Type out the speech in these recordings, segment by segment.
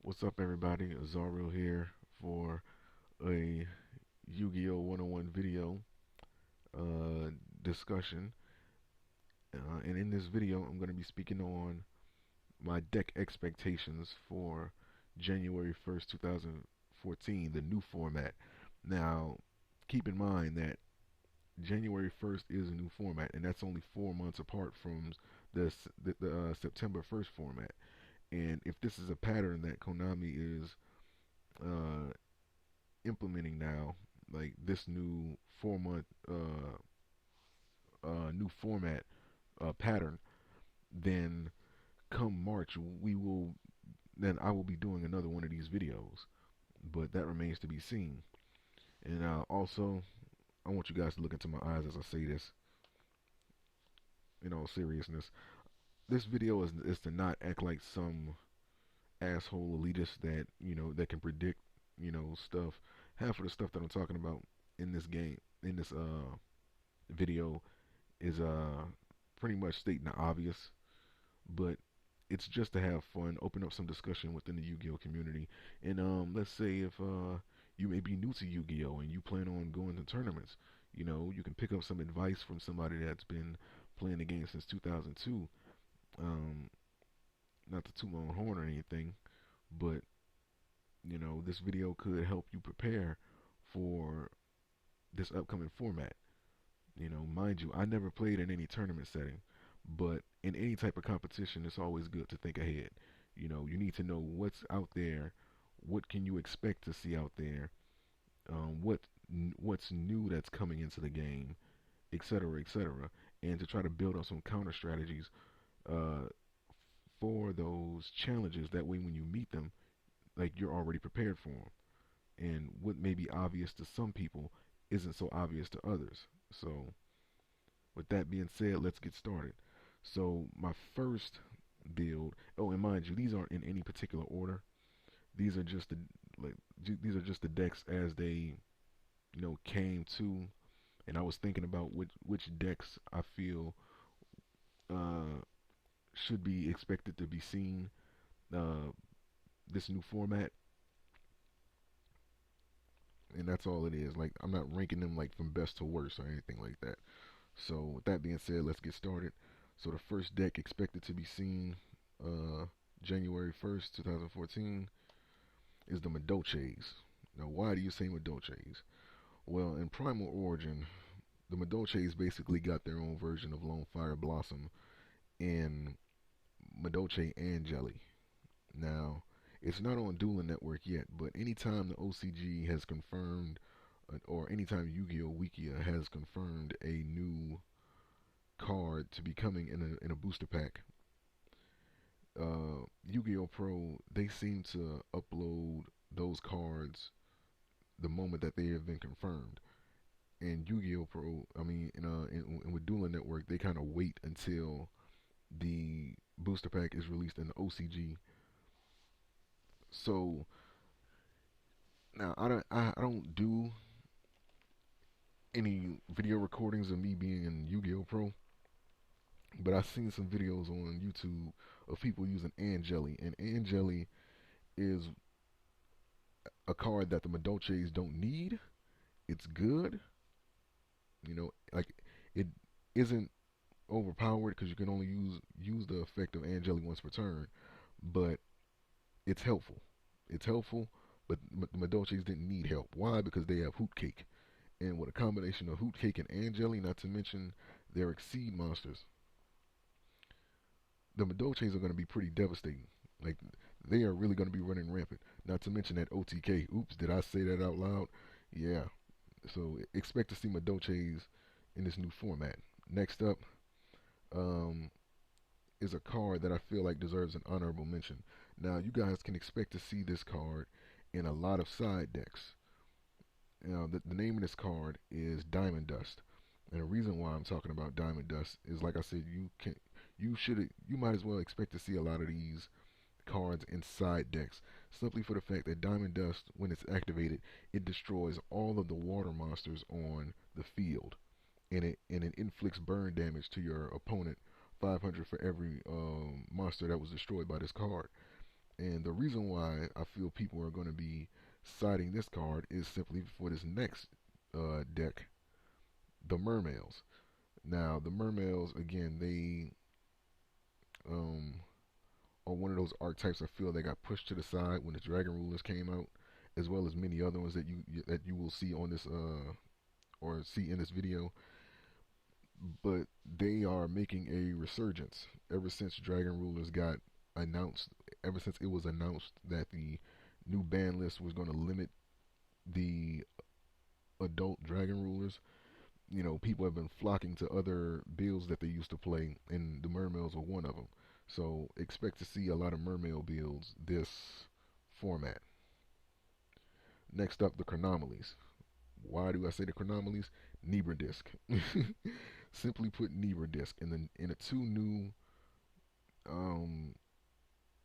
What's up, everybody? Azariel here for a Yu-Gi-Oh! 101 video uh, discussion. And in this video, I'm going to be speaking on my deck expectations for January 1st, 2014, the new format. Now, keep in mind that January 1st is a new format, and that's only 4 months apart from the September 1st format. And if this is a pattern that Konami is uh, implementing now, like this new 4 month new format pattern, then come March we will then I will be doing another one of these videos. But that remains to be seen. And also, I want you guys to look into my eyes as I say this. In all seriousness, this video is to not act like some asshole elitist that that can predict stuff. Half of the stuff that I'm talking about in this game, in this video, is pretty much stating the obvious, but it's just to have fun, open up some discussion within the Yu-Gi-Oh community. And let's say if you may be new to Yu-Gi-Oh and you plan on going to tournaments, you can pick up some advice from somebody that's been playing the game since 2002. Um, Not to toot my own horn or anything, but this video could help you prepare for this upcoming format. Mind you, I never played in any tournament setting, but in any type of competition, it's always good to think ahead. You need to know what's out there, what can you expect to see out there, what's new that's coming into the game, etc., etc., and to try to build on some counter strategies uh, for those challenges. That way, when you meet them, like you're already prepared for them. And what may be obvious to some people isn't so obvious to others. So with that being said, let's get started. So my first build. Oh, and mind you, these aren't in any particular order. These are just the like these are just the decks as they came to. And I was thinking about which decks I feel uh, should be expected to be seen uh, this new format, and that's all it is. Like I'm not ranking them like from best to worst or anything like that. So with that being said, let's get started. So the first deck expected to be seen uh, January 1st, 2014 is the Madolches. Now, why do you say Madolches? Well, in Primal Origin, the Madolches basically got their own version of Lone Fire Blossom in Madolche and Jelly. Now, it's not on Dueling Network yet, but anytime the OCG has confirmed, or anytime Yu-Gi-Oh! Wikia has confirmed a new card to be coming in a booster pack, Yu-Gi-Oh! Pro, they seem to upload those cards the moment that they have been confirmed. And Yu-Gi-Oh! Pro, I mean, with Dueling Network, they kind of wait until the booster pack is released in the OCG. So now I don't do any video recordings of me being in Yu-Gi-Oh! Pro, but I've seen some videos on YouTube of people using Angeli, and Angeli is a card that the Madolches don't need. It's good, like it isn't overpowered because you can only use the effect of Angeli once per turn, but it's helpful. It's helpful, but the Madolches didn't need help. Why? Because they have Hoot Cake, and with a combination of Hoot Cake and Angeli, not to mention their Exceed monsters, the Madolches are going to be pretty devastating. Like they are really going to be running rampant. Not to mention that OTK. Oops, did I say that out loud? Yeah. So expect to see Madolches in this new format. Next up um, is a card that I feel like deserves an honorable mention. Now you guys can expect to see this card in a lot of side decks. Now the name of this card is Diamond Dust. And the reason why I'm talking about Diamond Dust is, like I said, you might as well expect to see a lot of these cards inside decks, simply for the fact that Diamond Dust, when it's activated, it destroys all of the water monsters on the field, and it inflicts burn damage to your opponent, 500 for every monster that was destroyed by this card. And the reason why I feel people are going to be citing this card is simply for this next deck, the Mermails. Now, the Mermails, again, they um, are one of those archetypes I feel they got pushed to the side when the Dragon Rulers came out, as well as many other ones that you will see on this or see in this video. But they are making a resurgence ever since Dragon Rulers got announced. Ever since it was announced that the new ban list was going to limit the adult Dragon Rulers, people have been flocking to other builds that they used to play, and the Mermails were one of them. So expect to see a lot of Mermail builds this format. Next up, the Chronomalies. Why do I say the Chronomalies? Nebra Disc. Simply put, Nebra Disc. In the two new um,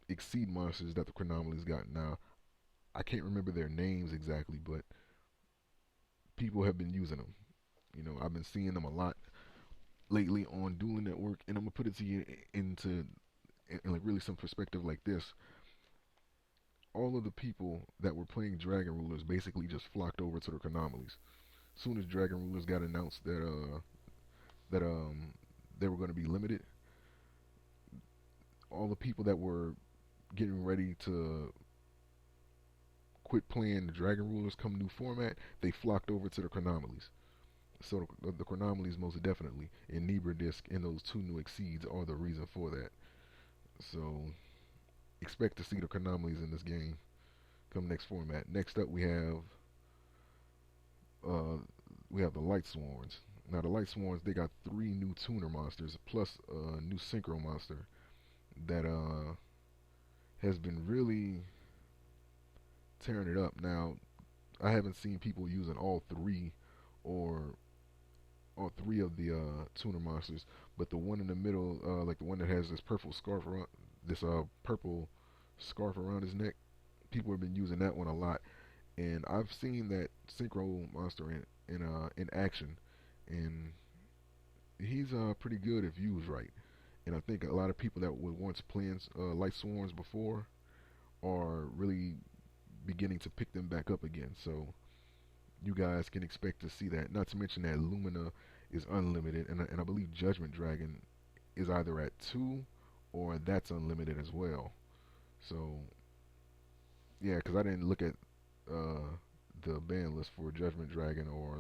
Exceed monsters that the Chronomalies got now, I can't remember their names exactly, but people have been using them. I've been seeing them a lot lately on Dueling Network, and I'm gonna put it to you in like really some perspective like this. All of the people that were playing Dragon Rulers basically just flocked over to the Chronomalies. As soon as Dragon Rulers got announced that they were going to be limited, all the people that were getting ready to quit playing the Dragon Rulers come new format, they flocked over to the Chronomalies. So the Chronomalies most definitely in Nebra Disc and those two new Exceeds are the reason for that. So expect to see the Chronomalies in this game come next format. Next up uh, we have the Light Sworns. Now the Light Sworns, they got 3 new tuner monsters plus a new synchro monster that has been really tearing it up. Now I haven't seen people using or all three of the tuner monsters, but the one in the middle, like the one that has this purple scarf around his neck, people have been using that one a lot, and I've seen that synchro monster in action, and he's pretty good if used right. And I think a lot of people that were once playing Light Sworns before are really beginning to pick them back up again. So you guys can expect to see that. Not to mention that Lumina is unlimited, and I believe Judgment Dragon is either at 2 or that's unlimited as well. So yeah, because I didn't look at the ban list for Judgment Dragon or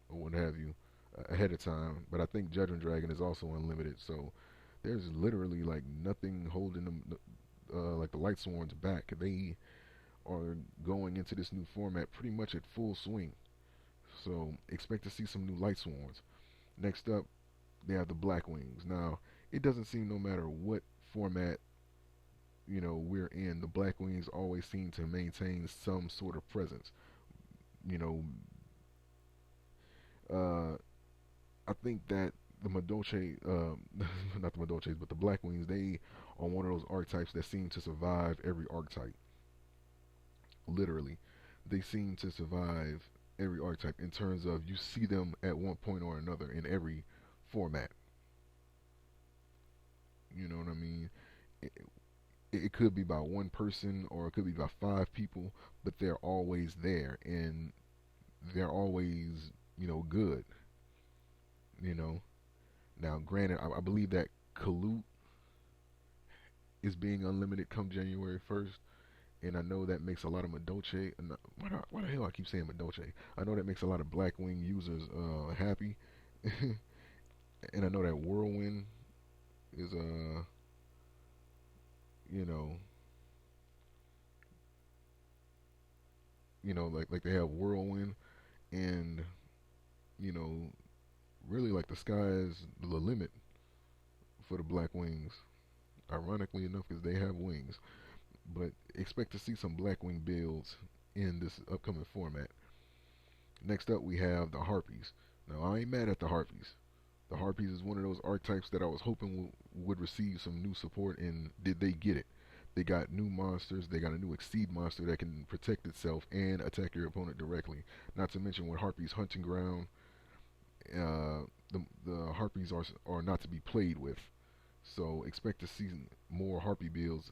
what have you ahead of time, but I think Judgment Dragon is also unlimited. So there's literally like nothing holding them, like the Light Sworns back. They are going into this new format pretty much at full swing. So expect to see some new Light Sworns. Next up, they have the Black Wings. Now, it doesn't seem no matter what format we're in, the Black Wings always seem to maintain some sort of presence. You know, uh, I think that the Madoche, not the Madoches, but the Black Wings, they are one of those archetypes that seem to survive every archetype. Literally, they seem to survive every archetype in terms of you see them at one point or another in every format. You know what I mean? It, it could be by one person or it could be by 5 people, but they're always there and they're always, good. You know. Now, granted, I believe that Kalut is being unlimited come January 1st, and I know that makes a lot of Madoche. Why the hell I keep saying Madoche? I know that makes a lot of Blackwing users happy, and I know that Whirlwind is you know, like they have Whirlwind, and you know, really like the sky is the limit for the Black Wings. Ironically enough, because they have wings, but expect to see some Blackwing builds in this upcoming format. Next up, we have the Harpies. Now, I ain't mad at the Harpies. The Harpies is one of those archetypes that I was hoping would receive some new support, and did they get it? They got new monsters. They got a new Exceed monster that can protect itself and attack your opponent directly. Not to mention with Harpies Hunting Ground, the Harpies are not to be played with. So expect to see more Harpy builds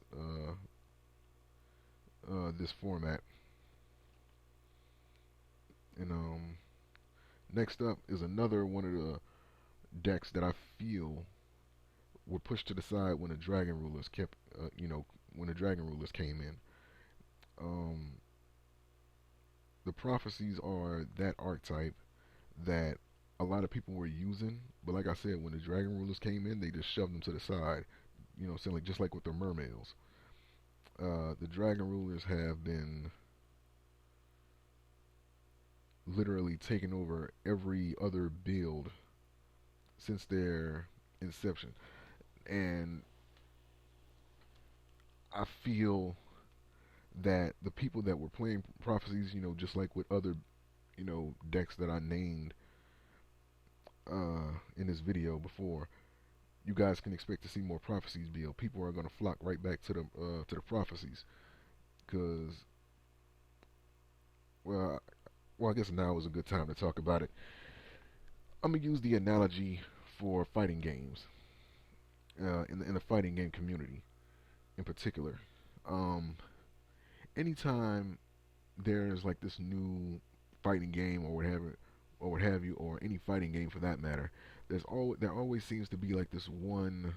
this format. And next up is another one of the decks that I feel were pushed to the side when the Dragon Rulers when the Dragon Rulers came in. Um, the prophecies are that archetype that a lot of people were using, but like I said, when the Dragon Rulers came in, they just shoved them to the side. Saying like just like with the mermaids. The Dragon Rulers have been literally taking over every other build since their inception, and I feel that the people that were playing prophecies, just like with other, decks that I named in this video before, you guys can expect to see more prophecies build. People are going to flock right back to the prophecies because, well, I guess now is a good time to talk about it. I'm gonna use the analogy for fighting games in the fighting game community in particular. Um, Anytime there's like this new fighting game or what have you, or any fighting game for that matter, there always seems to be like this one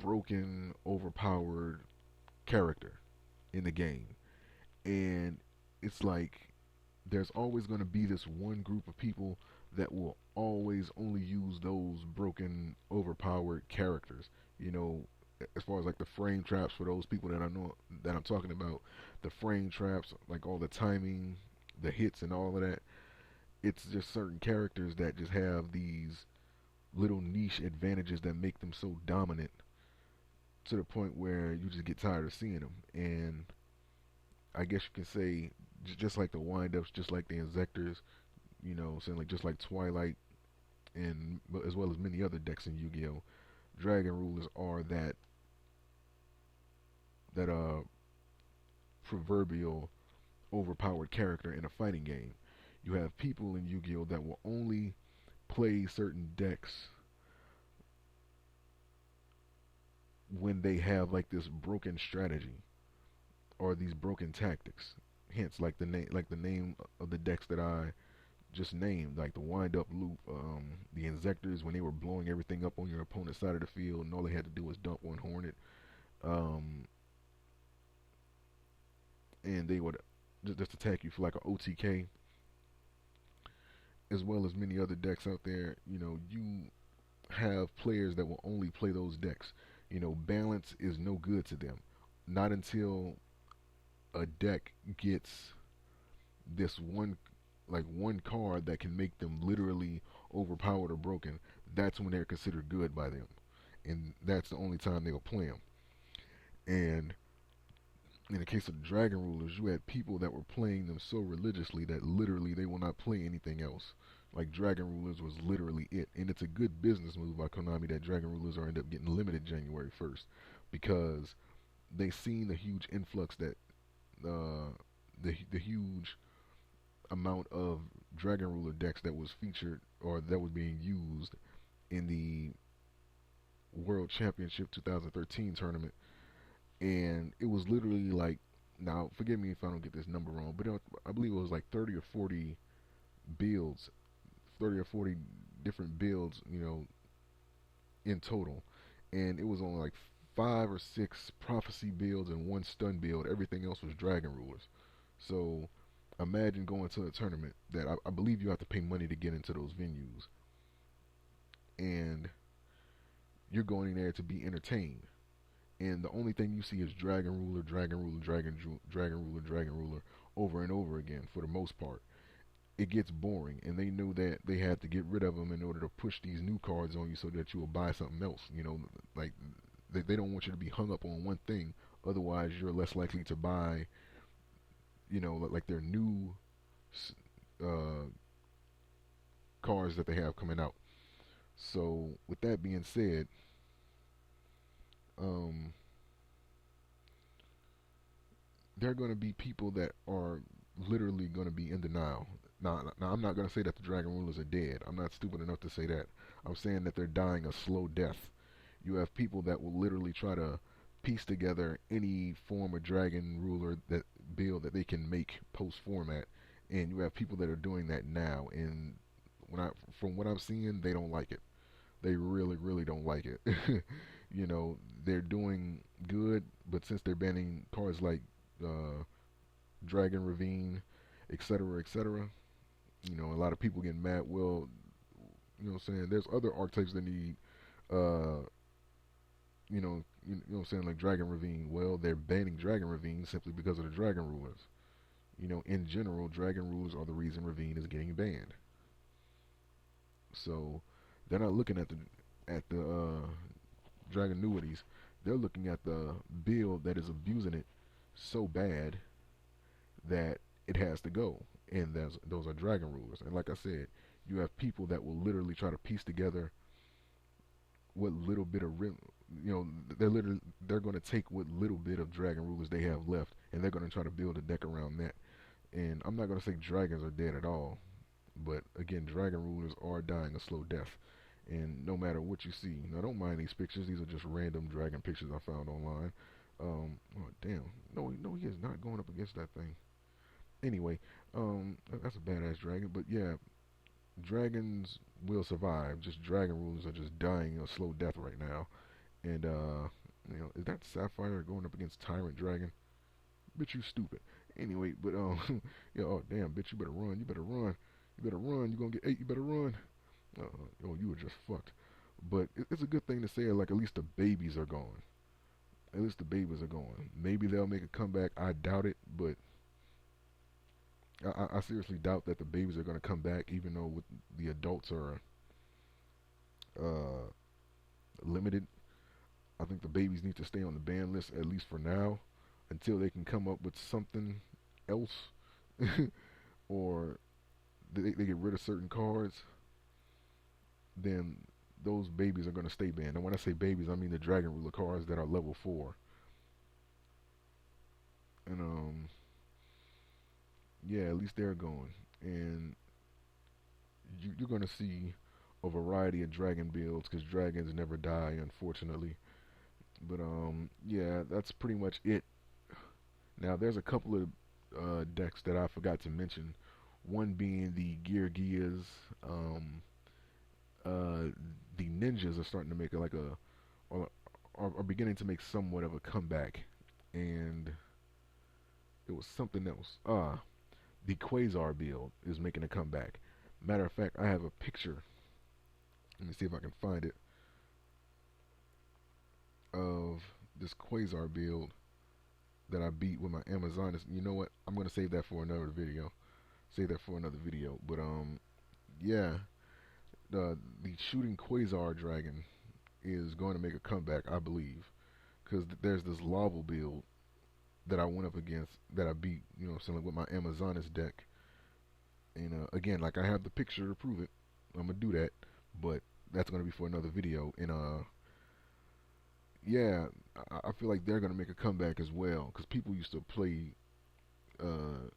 broken, overpowered character in the game, and it's like there's always going to be this one group of people that will always only use those broken, overpowered characters. You know, as far as like the frame traps for those people that I know that I'm talking about, the frame traps, like all the timing, the hits, and all of that. It's just certain characters that just have these little niche advantages that make them so dominant to the point where you just get tired of seeing them. And I guess you can say just like the windups, just like the injectors, saying like just like Twilight and as well as many other decks in Yu-Gi-Oh, Dragon Rulers are that proverbial overpowered character in a fighting game. You have people in Yu-Gi-Oh that will only play certain decks when they have like this broken strategy or these broken tactics. Hence, like the name of the decks that I just named, like the wind up loop, the injectors when they were blowing everything up on your opponent's side of the field, and all they had to do was dump one hornet, um, and they would just attack you for like an OTK, as well as many other decks out there. You have players that will only play those decks. Balance is no good to them. Not until a deck gets this one card that can make them literally overpowered or broken, that's when they're considered good by them, and that's the only time they'll play them. And in the case of the Dragon Rulers, you had people that were playing them so religiously that literally they will not play anything else. Like Dragon Rulers was literally it, and it's a good business move by Konami that Dragon Rulers are end up getting limited January 1st because they seen the huge influx that the huge amount of Dragon Ruler decks that was featured or that was being used in the World Championship 2013 tournament, and it was literally like, now forgive me if I don't get this number wrong, but I believe it was like 30 or 40 builds, 30 or 40 different builds, in total, and it was only like 5 or 6 prophecy builds and one stun build. Everything else was Dragon Rulers. So imagine going to a tournament that I believe you have to pay money to get into those venues, and you're going in there to be entertained. And the only thing you see is Dragon Ruler, Dragon Ruler, Dragon Ruler, Dragon Ruler over and over again for the most part. It gets boring, and they knew that they had to get rid of them in order to push these new cards on you so that you will buy something else. Like they don't want you to be hung up on one thing. Otherwise, you're less likely to buy, like their new uh, cards that they have coming out. So, with that being said, um, there are going to be people that are literally going to be in denial. Now, I'm not going to say that the Dragon Rulers are dead. I'm not stupid enough to say that. I'm saying that they're dying a slow death. You have people that will literally try to piece together any form of dragon ruler that build that they can make post format, and you have people that are doing that now. And from what I'm seeing, they don't like it. They really, really don't like it. You know, they're doing good, but since they're banning cards like uh, Dragon Ravine, etc., etc., you know, a lot of people getting mad. Well, you know what I'm saying? There's other archetypes that need, uh, you know what I'm saying, like Dragon Ravine. Well, they're banning Dragon Ravine simply because of the Dragon Rulers. You know, in general, Dragon Rulers are the reason Ravine is getting banned. So they're not looking at the Dragon Annuities. They're looking at the build that is abusing it so bad that it has to go. And those are Dragon Rulers. And like I said, you have people that will literally try to piece together what little bit of you know, they're going to take what little bit of Dragon Rulers they have left, and they're going to try to build a deck around that. And I'm not going to say dragons are dead at all, but again, Dragon Rulers are dying a slow death. And no matter what you see, now don't mind these pictures. These are just random dragon pictures I found online. Oh damn, no, no, he is not going up against that thing. Anyway, that's a badass dragon. But yeah, dragons will survive. Just dragon rulers are just dying a slow death right now. And you know, is that Sapphire going up against Tyrant Dragon? Bitch, you stupid. Anyway, but yeah, oh damn, bitch, you better run. You better run. You better run. You gonna get 8. You better run. Oh, you were just fucked. But it's a good thing to say. Like at least the babies are gone. At least the babies are gone. Maybe they'll make a comeback. I doubt it, but I seriously doubt that the babies are going to come back, even though with the adults are uh, limited. I think the babies need to stay on the ban list at least for now, until they can come up with something else, or they get rid of certain cards. Then those babies are going to stay banned. And when I say babies, I mean the Dragon Ruler cards that are level 4. And yeah, at least they're going. And you're going to see a variety of dragon builds because dragons never die, unfortunately. But yeah, that's pretty much it. Now there's a couple of decks that I forgot to mention. One being the YuGiOhs. Uh, the ninjas are starting to make are beginning to make somewhat of a comeback, and it was something else. The Quasar build is making a comeback. Matter of fact, I have a picture. Let me see if I can find it of this Quasar build that I beat with my Amazoness. You know what? I'm gonna save that for another video. Save that for another video. But yeah, the shooting Quasar dragon is going to make a comeback, I believe, because there's this lava build that I went up against that I beat. You know, something with my Amazoness deck. And again, like I have the picture to prove it. I'm gonna do that, but that's gonna be for another video. And yeah, I feel like they're gonna make a comeback as well because people used to play uh,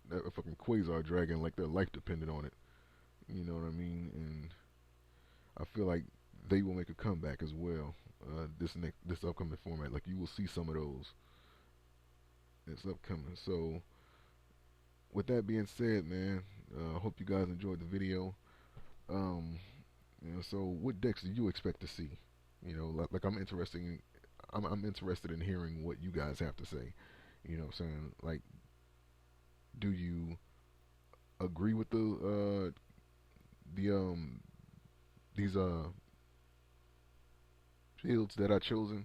that fucking Quasar Dragon like their life depended on it. You know what I mean? And I feel like they will make a comeback as well. This upcoming format, like you will see some of those. It's upcoming. So with that being said, man, I hope you guys enjoyed the video. Um, you know, so what decks do you expect to see? You know, like I'm interested in hearing what you guys have to say. You know what I'm saying? Like, do you agree with the these fields that I've chosen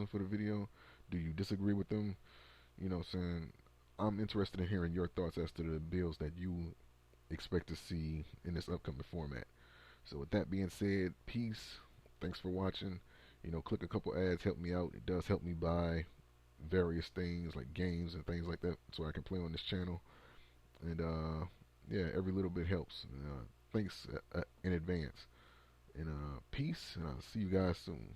for the video? Do you disagree with them? You know what I'm saying? I'm interested in hearing your thoughts as to the builds that you expect to see in this upcoming format. So with that being said, peace. Thanks for watching. You know, click a couple ads, help me out. It does help me buy various things like games and things like that so I can play on this channel. And yeah, every little bit helps. Thanks in advance. And peace, and I'll see you guys soon.